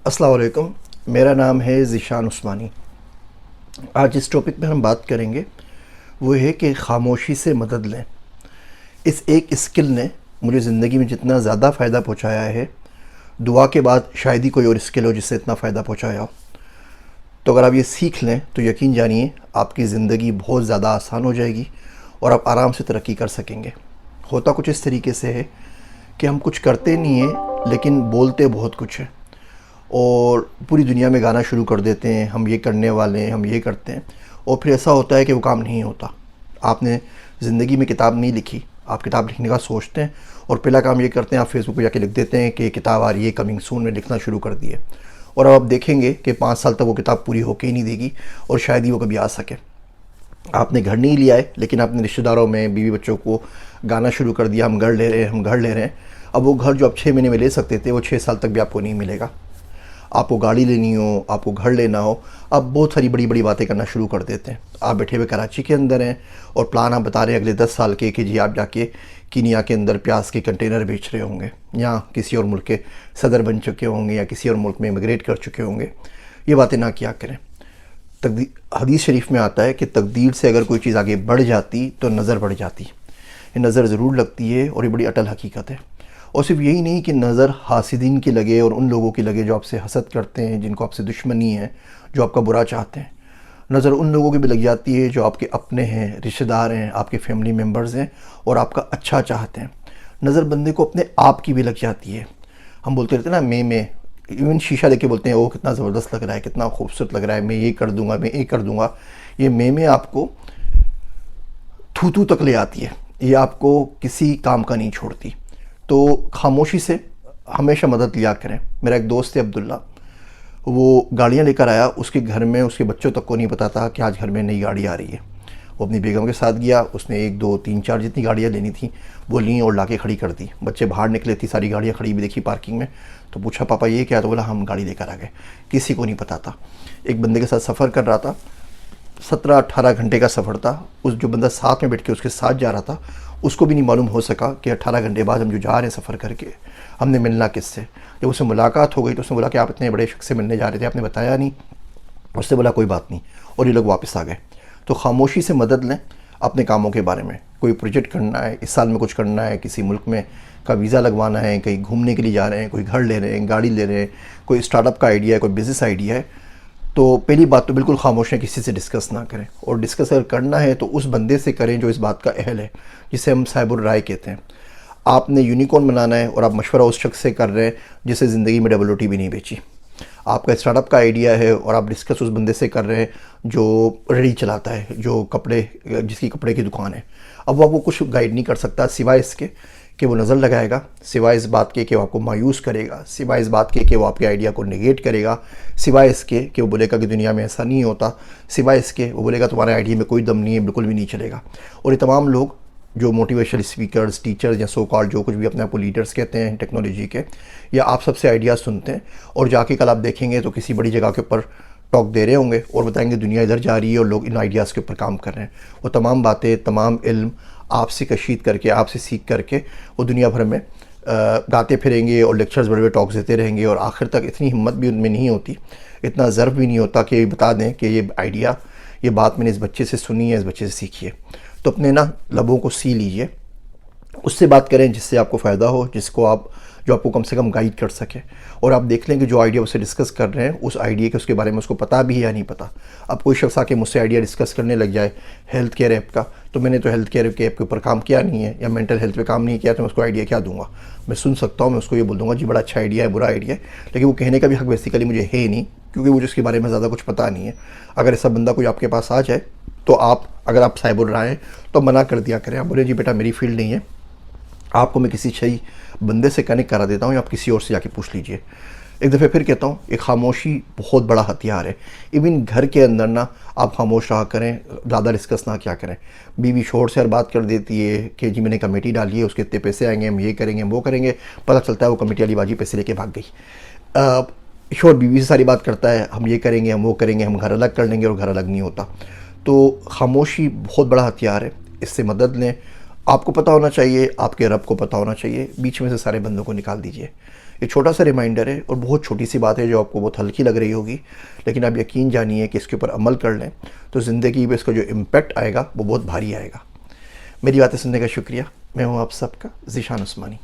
अस्सलाम वालेकुम। मेरा नाम है ज़ीशान उस्मानी। आज जिस टॉपिक पे हम बात करेंगे वो है कि ख़ामोशी से मदद लें। इस एक स्किल ने मुझे ज़िंदगी में जितना ज़्यादा फ़ायदा पहुंचाया है, दुआ के बाद शायद ही कोई और स्किल हो जिससे इतना फ़ायदा पहुंचाया हो। तो अगर आप ये सीख लें तो यकीन जानिए आपकी ज़िंदगी बहुत ज़्यादा आसान हो जाएगी और आप आराम से तरक्की कर सकेंगे। होता कुछ इस तरीके से है कि हम कुछ करते नहीं हैं लेकिन बोलते बहुत कुछ है और पूरी दुनिया में गाना शुरू कर देते हैं, हम ये करने वाले हैं, हम ये करते हैं, और फिर ऐसा होता है कि वो काम नहीं होता। आपने ज़िंदगी में किताब नहीं लिखी, आप किताब लिखने का सोचते हैं और पहला काम ये करते हैं, आप फेसबुक पे जाके लिख देते हैं कि किताब आ रही है, कमिंग सून में लिखना शुरू कर दिए। और अब आप देखेंगे कि 5 साल तक वो किताब पूरी होके ही नहीं देगी और शायद ही वो कभी आ सके। आपने घर नहीं लिया है लेकिन आपने रिश्तेदारों में बीवी बच्चों को गाना शुरू कर दिया, हम घर ले रहे हैं, हम घर ले रहे हैं। अब वो घर जो आप 6 महीने में ले सकते थे वो 6 साल तक भी आपको नहीं मिलेगा। आपको गाड़ी लेनी हो, आपको घर लेना हो, आप बहुत सारी बड़ी बड़ी बातें करना शुरू कर देते हैं। आप बैठे हुए कराची के अंदर हैं और प्लान आप बता रहे हैं अगले 10 साल के कि जी आप जाके कीनिया के अंदर प्याज के कंटेनर बेच रहे होंगे, या किसी और मुल्क के सदर बन चुके होंगे, या किसी और मुल्क में इमिग्रेट कर चुके होंगे। ये बातें ना किया करें। हदीस शरीफ में आता है कि तकदीर से अगर कोई चीज़ आगे बढ़ जाती तो नज़र बढ़ जाती। ये नज़र ज़रूर लगती है और ये बड़ी अटल हकीकत है। और सिर्फ यही नहीं कि नज़र हासिदीन की लगे और उन लोगों की लगे जो आपसे हसद करते हैं, जिनको आपसे दुश्मनी है, जो आपका बुरा चाहते हैं। नज़र उन लोगों की भी लग जाती है जो आपके अपने हैं, रिश्तेदार हैं, आपके फैमिली मेम्बर्स हैं और आपका अच्छा चाहते हैं। नज़र बंदे को अपने आप की भी लग जाती है। हम बोलते रहते हैं ना, मैं इवन शीशा लेके बोलते हैं वो कितना ज़बरदस्त लग रहा है, कितना खूबसूरत लग रहा है, मैं ये कर दूंगा, मैं ये कर दूंगा। ये मैं आपको थू थू तक ले आती है, ये आपको किसी काम का नहीं छोड़ती। तो खामोशी से हमेशा मदद लिया करें। मेरा एक दोस्त है अब्दुल्ला, वो गाड़ियाँ लेकर आया, उसके घर में उसके बच्चों तक को नहीं पता था कि आज घर में नई गाड़ी आ रही है। वो अपनी बेगम के साथ गया, उसने 1 2 3 4 जितनी गाड़ियाँ लेनी थी वो ली और लाके खड़ी कर दी। बच्चे बाहर निकले, थी सारी गाड़ियाँ खड़ी भी देखी पार्किंग में। तो पूछा पापा ये क्या? तो बोला हम गाड़ी लेकर आ गए। किसी को नहीं पता था। एक बंदे के साथ सफ़र कर रहा था, 17-18 घंटे का सफ़र था। उस जो बंदा साथ में बैठ के उसके साथ जा रहा था उसको भी नहीं मालूम हो सका कि 18 घंटे बाद हम जो जा रहे हैं सफ़र करके, हमने मिलना किससे। जब उससे मुलाकात हो गई तो उसने बोला कि आप इतने बड़े शख्स से मिलने जा रहे थे, आपने बताया नहीं। उससे बोला कोई बात नहीं, और ये लोग वापस आ गए। तो खामोशी से मदद लें अपने कामों के बारे में। कोई प्रोजेक्ट करना है, इस साल में कुछ करना है, किसी मुल्क में का वीज़ा लगवाना है, कहीं घूमने के लिए जा रहे हैं, कोई घर ले रहे हैं, गाड़ी ले रहे हैं, कोई स्टार्टअप का आइडिया है, कोई बिज़नेस आइडिया है, तो पहली बात तो बिल्कुल खामोश है, किसी से डिस्कस ना करें। और डिस्कस अगर करना है तो उस बंदे से करें जो इस बात का अहल है, जिसे हम साहिबुर राय कहते हैं। आपने यूनिकॉर्न बनाना है और आप मशवरा उस शख्स से कर रहे हैं जिसे ज़िंदगी में डबल रोटी भी नहीं बेची। आपका स्टार्टअप का आइडिया है और आप डिस्कस उस बंदे से कर रहे हैं जो रेडी चलाता है, जो जिसकी कपड़े की दुकान है। अब वो आपको कुछ गाइड नहीं कर सकता सिवाय इसके कि वो नज़र लगाएगा, सिवाय इस बात के कि वो आपको मायूस करेगा, सिवाय इस बात के कि वो आपके आइडिया को नेगेट करेगा, सिवाय इसके कि वो बोलेगा कि दुनिया में ऐसा नहीं होता, सिवाय इसके वो बोलेगा तुम्हारे आइडिया में कोई दम नहीं है, बिल्कुल भी नहीं चलेगा। और ये तमाम लोग जो मोटिवेशनल स्पीकर्स, टीचर्स या सो कॉल्ड जो कुछ भी अपने आपको लीडर्स कहते हैं टेक्नोलॉजी के, या आप सबसे आइडियाज़ सुनते हैं और जाके कल आप देखेंगे तो किसी बड़ी जगह के ऊपर टॉक दे रहे होंगे और बताएंगे दुनिया इधर जा रही है और लोग इन आइडियाज़ के ऊपर काम कर रहे हैं। वो तमाम बातें, तमाम इल्म आपसे कशीद करके, आपसे सीख करके वो दुनिया भर में गाते फिरेंगे और लेक्चर्स, बड़े बड़े टॉक्स देते रहेंगे और आखिर तक इतनी हिम्मत भी उनमें नहीं होती, इतना ज़र्फ भी नहीं होता कि बता दें कि ये आइडिया, ये बात मैंने इस बच्चे से सुनी है, इस बच्चे से सीखी है। तो अपने ना लबों को सी लीजिए, उससे बात करें जिससे आपको फ़ायदा हो, जो आपको कम से कम गाइड कर सके। और आप देख लें कि जो आइडिया उससे डिस्कस कर रहे हैं उस आइडिया के उसके बारे में उसको पता भी है या नहीं पता। अब कोई शख्स आके मुझसे आइडिया डिस्कस करने लग जाए हेल्थ केयर ऐप का, तो मैंने तो हेल्थ केयर के ऐप के ऊपर काम किया नहीं है या मेंटल हेल्थ पे काम नहीं किया, तो मैं उसको आइडिया क्या दूंगा? मैं सुन सकता हूँ, मैं उसको ये बोल दूँगा जी बड़ा अच्छा आइडिया है, बुरा आइडिया है, लेकिन वो कहने का भी हक बेसिकली मुझे है नहीं, क्योंकि मुझे उसके बारे में ज़्यादा कुछ पता नहीं है। अगर ऐसा बंदा कोई आपके पास आ जाए तो अगर आप साहिबुर राय हैं तो मना कर दिया करें। आप बोले जी बेटा मेरी फील्ड नहीं है, आपको मैं किसी सही बंदे से कनेक्ट करा देता हूँ या आप किसी और से जाके पूछ लीजिए। एक दफ़े फिर कहता हूँ, एक खामोशी बहुत बड़ा हथियार है। इवन घर के अंदर ना आप खामोश रहा करें, ज़्यादा डिस्कस ना क्या करें। बीवी शोर से हर बात कर देती है कि जी मैंने कमेटी डाली है, उसके इतने पैसे आएंगे, हम ये करेंगे, हम वो करेंगे। पता चलता है वो कमेटी वाली बाजी पैसे लेके भाग गई। शोर बीवी से सारी बात करता है, हम ये करेंगे, हम वो करेंगे, हम घर अलग कर लेंगे, और घर अलग नहीं होता। तो खामोशी बहुत बड़ा हथियार है, इससे मदद लें। आपको पता होना चाहिए, आपके रब को पता होना चाहिए, बीच में से सारे बंदों को निकाल दीजिए। ये छोटा सा रिमाइंडर है और बहुत छोटी सी बात है जो आपको बहुत हल्की लग रही होगी, लेकिन आप यकीन जानिए कि इसके ऊपर अमल कर लें तो ज़िंदगी में इसका जो इम्पैक्ट आएगा वो बहुत भारी आएगा। मेरी बातें सुनने का शुक्रिया। मैं हूँ आप सबका ज़ीशान उस्मानी।